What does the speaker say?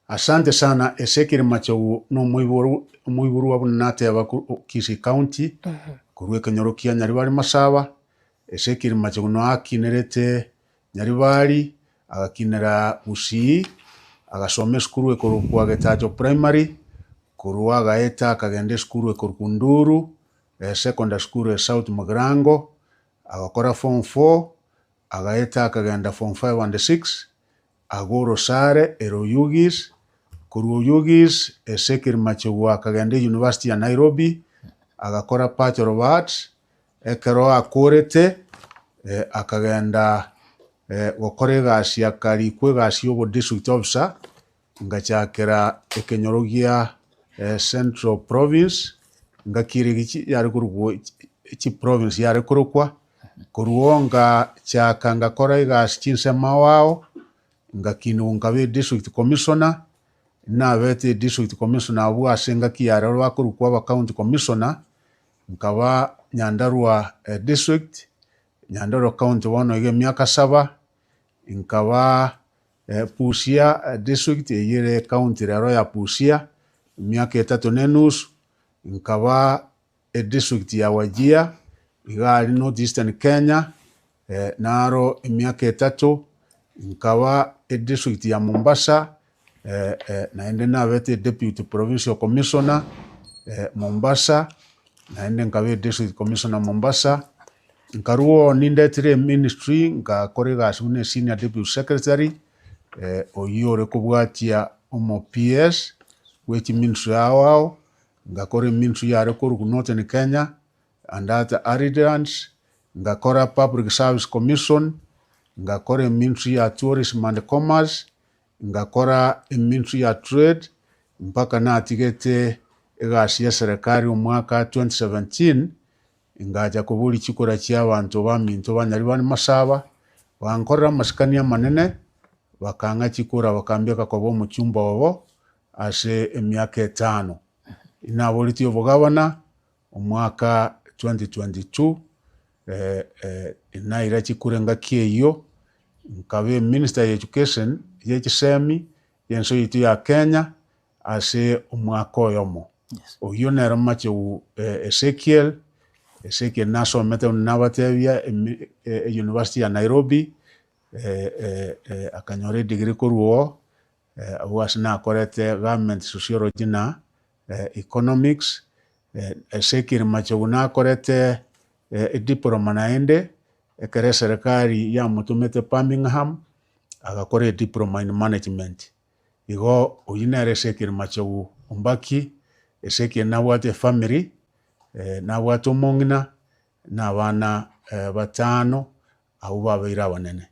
Asante sana. Ezekiel Machogu no muiburu wa nateba Kisii County kurwe Kenyorokia Nyaribari Masaba. Ezekiel Machogu no akinerete Nyaribari agakinera Usii agasome skuru ekorukwa Getacho Primary kurwa agaeta akagende skuru ekorukunduru secondary school South Magrango agakora form 4 agaeta akagenda form 5 and 6 agoro sare Eruyugis Kuruyugis Ezekiel Machogu akagenda University ya Nairobi agakora Bachelor of Arts ekero akorete akagenda gukora egasi akarikwa egasi obo district officer ngachakera Kenyorogia Central Province ngakirigichi yari kurugwo chi province yari kurukwa kuruonga chaka ngakora egasi chinsema wao ngakinunga be district commissioner na bete district commissioner abu asenga kiyara rwa kurukwa ba county commissioner nkaba Nyandarua district Nyandarua county wano ige miaka 7 nkaba Busia district yire county rero ya Busia miaka 3 nenusu nkaba district ya Wajir igali North Eastern Kenya naro miaka 3 nkaba district ya Mombasa naende nabete deputy provincial commissioner Mombasa naende nkabe district commissioner Mombasa nkaruo nindetire ministry ngakorega asune senior deputy secretary oyore kubwatia omo PS which ministry awao ngakore ministry ya rekoru Northern Kenya and that Aridans ngakora public service commission ngakore ministry ya tourism and commerce ngakora ministry ya trade mpaka na atigete egasi ya serikali umwaka 2017 ngaja kubuli chikora chia abantu baminto banyaribani Masaba bankora masikania manene bakanga chikora bakambeka kobo mu cyumba wabo ase emyaka 5 inaboliti obugabana umwaka 2022 inaira chikurenga kieyo nkabe minister ya education yekisemi yenso yitu ya Kenya ase umwaka oyomo. Yes. Oyo nero Machogu Ezekiel naso mete nabatebya University ya Nairobi akanyore degree kuruo wasna akorete government sociology na economics. Ezekiel Machogu na akorete diploma naende ekere serikali ya mutumete Birmingham agakore diploma in management. Igo oyinere Ezekiel Machogu umbaki Ezekiel nabwate family nabwate omong'ina n'abana 5 abo babaire abanene.